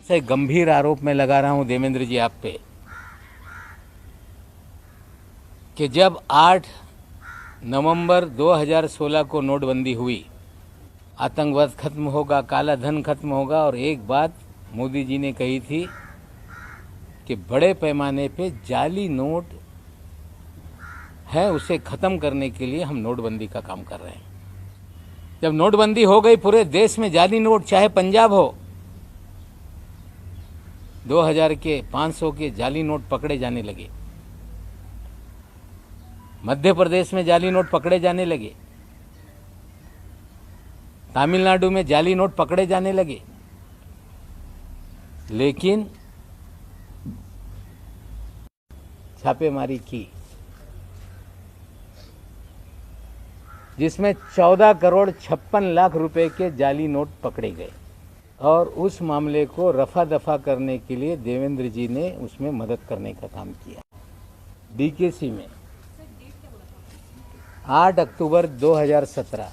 से गंभीर आरोप मैं लगा रहा हूं देवेंद्र जी आप पे कि जब 8 नवंबर 2016 को नोटबंदी हुई, आतंकवाद खत्म होगा, काला धन खत्म होगा, और एक बात मोदी जी ने कही थी कि बड़े पैमाने पे जाली नोट है, उसे खत्म करने के लिए हम नोटबंदी का काम कर रहे हैं। जब नोटबंदी हो गई, पूरे देश में जाली नोट, चाहे पंजाब हो, 2000 के 500 के जाली नोट पकड़े जाने लगे। मध्य प्रदेश में जाली नोट पकड़े जाने लगे, तमिलनाडु में जाली नोट पकड़े जाने लगे। लेकिन छापेमारी की जिसमें 14 करोड़ 56 लाख रुपए के जाली नोट पकड़े गए, और उस मामले को रफा दफा करने के लिए देवेंद्र जी ने उसमें मदद करने का काम किया। डीकेसी में 8 अक्टूबर 2017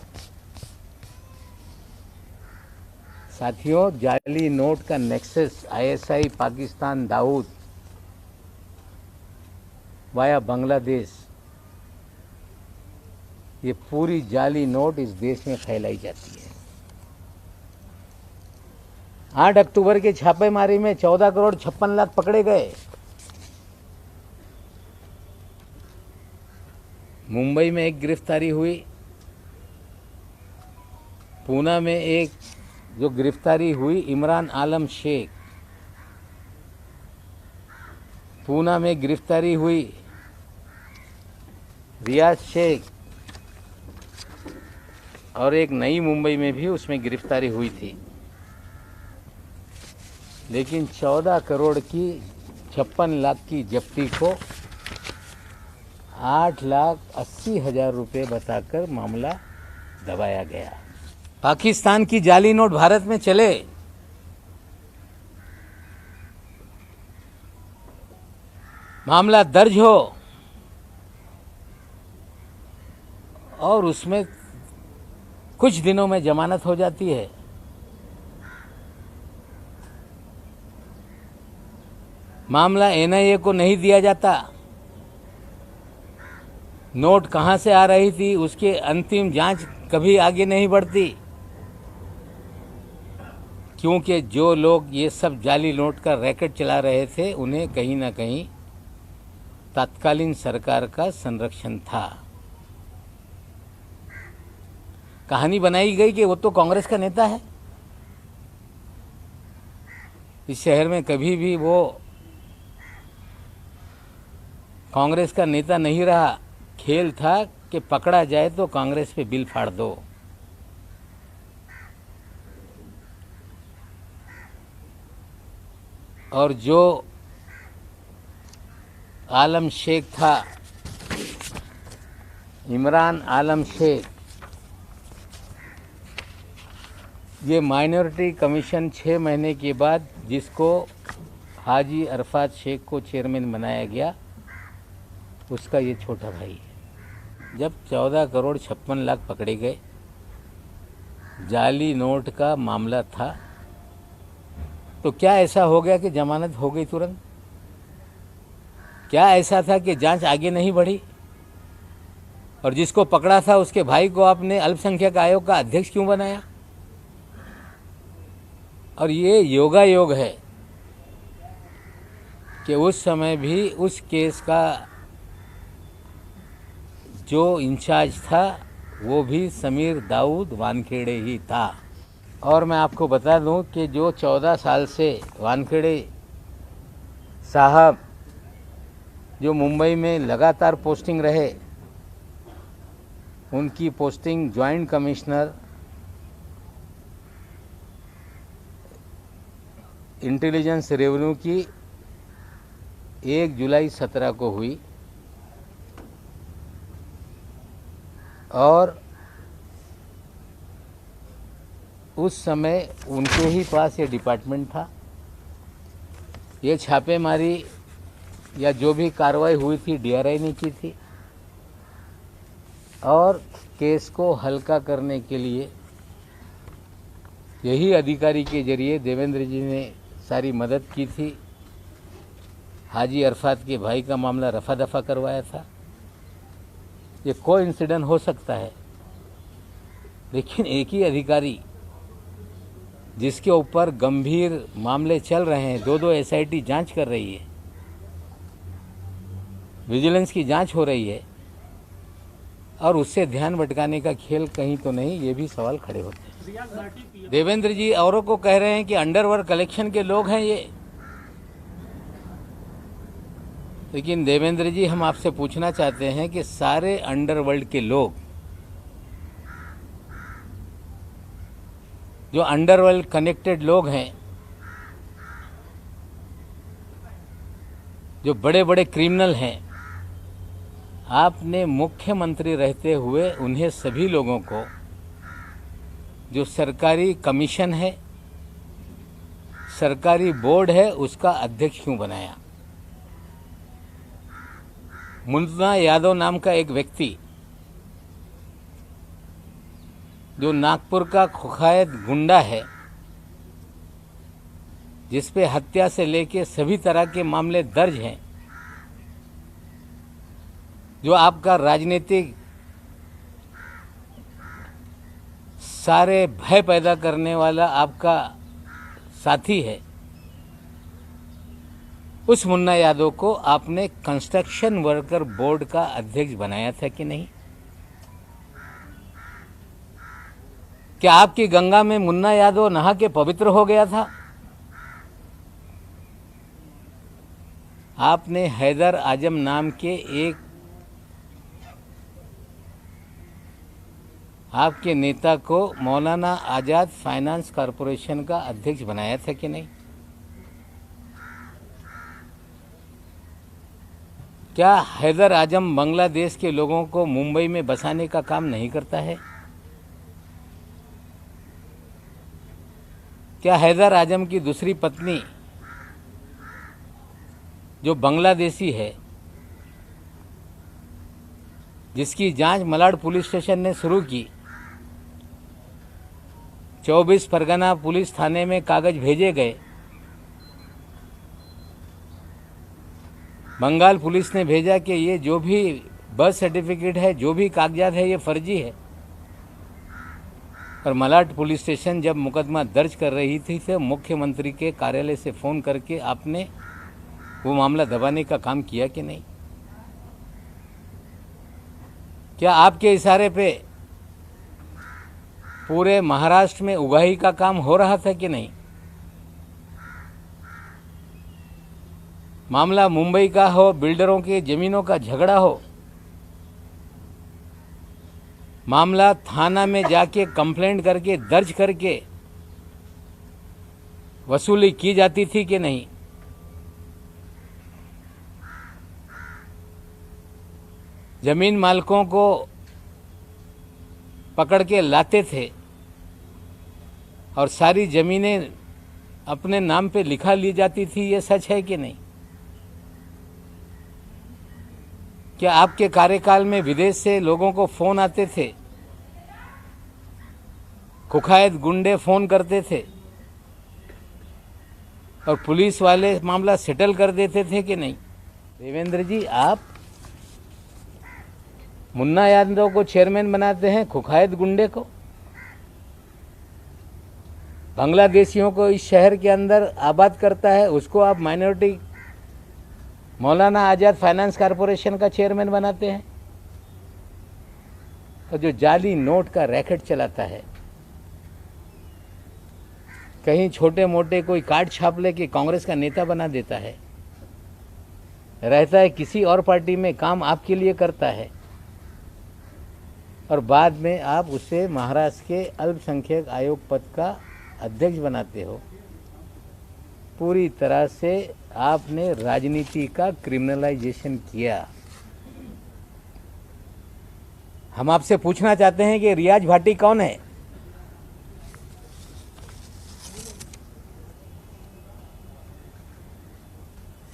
साथियों, जाली नोट का nexus ISI Pakistan Dawood via Bangladesh, ये पूरी जाली नोट इस देश में फैलाई जाती है। 8 अक्टूबर के छापेमारी में 14 करोड़ 56 लाख पकड़े गए। मुंबई में एक गिरफ्तारी हुई, पूना में एक जो गिरफ्तारी हुई इमरान आलम शेख, पूना में गिरफ्तारी हुई रियाज शेख, और एक नई मुंबई में भी उसमें गिरफ्तारी हुई थी। लेकिन 14 करोड़ की 56 लाख की जब्ती को 8,80,000 रुपये बताकर मामला दबाया गया। पाकिस्तान की जाली नोट भारत में चले, मामला दर्ज हो और उसमें कुछ दिनों में जमानत हो जाती है। मामला एनआईए को नहीं दिया जाता। नोट कहां से आ रही थी उसके अंतिम जांच कभी आगे नहीं बढ़ती, क्योंकि जो लोग ये सब जाली नोट का रैकेट चला रहे थे उन्हें कहीं ना कहीं तत्कालीन सरकार का संरक्षण था। कहानी बनाई गई कि वो तो कांग्रेस का नेता है, इस शहर में कभी भी वो कांग्रेस का नेता नहीं रहा। खेल था कि पकड़ा जाए तो कांग्रेस पे बिल फाड़ दो। और जो आलम शेख था, इमरान आलम शेख, ये माइनॉरिटी कमीशन 6 महीने के बाद जिसको हाजी अरफात शेख को चेयरमैन बनाया गया, उसका ये छोटा भाई है। जब 14 करोड़ 56 लाख पकड़े गए, जाली नोट का मामला था, तो क्या ऐसा हो गया कि जमानत हो गई तुरंत? क्या ऐसा था कि जांच आगे नहीं बढ़ी? और जिसको पकड़ा था उसके भाई को आपने अल्पसंख्यक आयोग का अध्यक्ष क्यों बनाया? और ये योगायोग है कि उस समय भी उस केस का जो इंचार्ज था वो भी समीर दाऊद वानखेड़े ही था। और मैं आपको बता दूं कि जो 14 साल से वानखेड़े साहब जो मुंबई में लगातार पोस्टिंग रहे, उनकी posting joint commissioner intelligence revenue की 1 जुलाई 17 को हुई, और उस समय उनके ही पास ये डिपार्टमेंट था। ये छापेमारी या जो भी कार्रवाई हुई थी डीआरआई ने की थी, और केस को हल्का करने के लिए यही अधिकारी के जरिए देवेंद्र जी ने सारी मदद की थी। हाजी अरफात के भाई का मामला रफा दफा करवाया था। ये कोइंसिडेंस हो सकता है, लेकिन एक ही अधिकारी जिसके ऊपर गंभीर मामले चल रहे हैं, दो एसआईटी जांच कर रही है, विजिलेंस की जांच हो रही है, और उससे ध्यान भटकाने का खेल कहीं तो नहीं, ये भी सवाल खड़े होते हैं। देवेंद्र जी औरों को कह रहे हैं कि अंडरवर्ल्ड कलेक्शन के लोग हैं ये, लेकिन देवेंद्र जी हम आपसे पूछना चाहते हैं कि सारे अंडरवर्ल्ड के लोग, जो अंडरवर्ल्ड कनेक्टेड लोग हैं, जो बड़े बड़े क्रिमिनल हैं, आपने मुख्यमंत्री रहते हुए उन्हें सभी लोगों को जो सरकारी कमीशन है, सरकारी बोर्ड है, उसका अध्यक्ष क्यों बनाया? मुन्ना यादव नाम का एक व्यक्ति जो नागपुर का कुख्यात गुंडा है, जिस पे हत्या से लेके सभी तरह के मामले दर्ज हैं, जो आपका राजनीतिक सारे भय पैदा करने वाला आपका साथी है, उस मुन्ना यादव को आपने कंस्ट्रक्शन वर्कर बोर्ड का अध्यक्ष बनाया था कि नहीं? क्या आपकी गंगा में मुन्ना यादव नहा के पवित्र हो गया था? आपने हैदर आजम नाम के एक आपके नेता को मौलाना आजाद फाइनेंस कॉरपोरेशन का अध्यक्ष बनाया था कि नहीं? क्या हैदर आजम बांग्लादेश के लोगों को मुंबई में बसाने का काम नहीं करता है? क्या हैदर आजम की दूसरी पत्नी जो बांग्लादेशी है, जिसकी जांच मलाड पुलिस स्टेशन ने शुरू की, 24 परगना पुलिस थाने में कागज भेजे गए, बंगाल पुलिस ने भेजा कि ये जो भी बर्थ सर्टिफिकेट है, जो भी कागजात है, ये फर्जी है, और मलाड पुलिस स्टेशन जब मुकदमा दर्ज कर रही थी तो मुख्यमंत्री के कार्यालय से फ़ोन करके आपने वो मामला दबाने का काम किया कि नहीं? क्या आपके इशारे पे पूरे महाराष्ट्र में उगाही का काम हो रहा था कि नहीं? मामला मुंबई का हो, बिल्डरों के जमीनों का झगड़ा हो, मामला थाना में जाके कंप्लेंट करके दर्ज करके वसूली की जाती थी कि नहीं? जमीन मालिकों को पकड़ के लाते थे और सारी जमीनें अपने नाम पे लिखा ली जाती थी, ये सच है कि नहीं? क्या आपके कार्यकाल में विदेश से लोगों को फोन आते थे, कुख्यात गुंडे फोन करते थे और पुलिस वाले मामला सेटल कर देते थे कि नहीं? देवेंद्र जी, आप मुन्ना यादव को चेयरमैन बनाते हैं, कुख्यात गुंडे को, बांग्लादेशियों को इस शहर के अंदर आबाद करता है, उसको आप minority Maulana Azad finance corporation का चेयरमैन बनाते हैं, और जो जाली नोट का रैकेट चलाता है, कहीं छोटे मोटे कोई कार्ड छाप लेके कांग्रेस का नेता बना देता है, रहता है किसी और पार्टी में, काम आपके लिए करता है, और बाद में आप उसे महाराष्ट्र के अल्पसंख्यक आयोग पद का अध्यक्ष बनाते हो। पूरी तरह से आपने राजनीति का क्रिमिनलाइजेशन किया। हम आपसे पूछना चाहते हैं कि रियाज भाटी कौन है?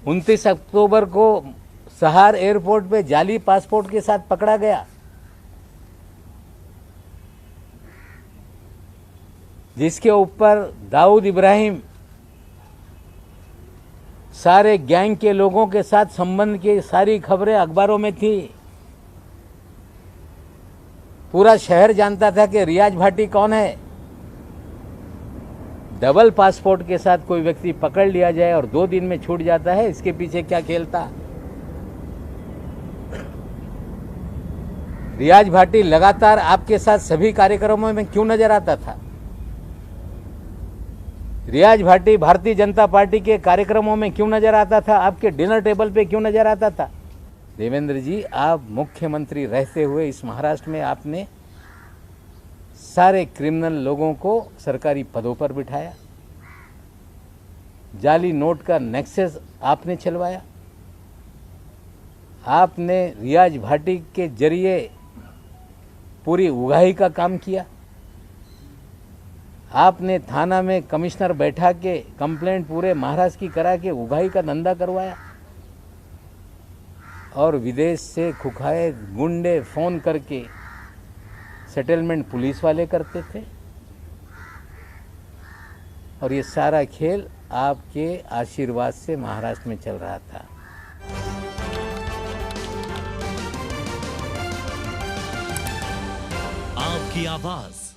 उनतीस अक्टूबर को सहार एयरपोर्ट पे जाली पासपोर्ट के साथ पकड़ा गया, जिसके ऊपर दाऊद इब्राहिम सारे गैंग के लोगों के साथ संबंध की सारी खबरें अखबारों में थी। पूरा शहर जानता था कि रियाज भाटी कौन है। डबल पासपोर्ट के साथ कोई व्यक्ति पकड़ लिया जाए और 2 दिन में छूट जाता है, इसके पीछे क्या खेल था। रियाज भाटी लगातार आपके साथ सभी कार्यक्रमों में क्यों नजर आता था? रियाज भाटी भारतीय जनता पार्टी के कार्यक्रमों में क्यों नजर आता था? आपके डिनर टेबल पे क्यों नजर आता था? देवेंद्र जी, आप मुख्यमंत्री रहते हुए इस महाराष्ट्र में आपने सारे क्रिमिनल लोगों को सरकारी पदों पर बिठाया। जाली नोट का नेक्सस आपने चलवाया। आपने रियाज भाटी के जरिए पूरी उगाही का काम किया। आपने थाना में कमिश्नर बैठा के कंप्लेंट पूरे महाराष्ट्र की करा के उगाही का धंधा करवाया। और विदेश से खुखाए गुंडे फोन करके सेटलमेंट पुलिस वाले करते थे। और ये सारा खेल आपके आशीर्वाद से महाराष्ट्र में चल रहा था। आपकी आवाज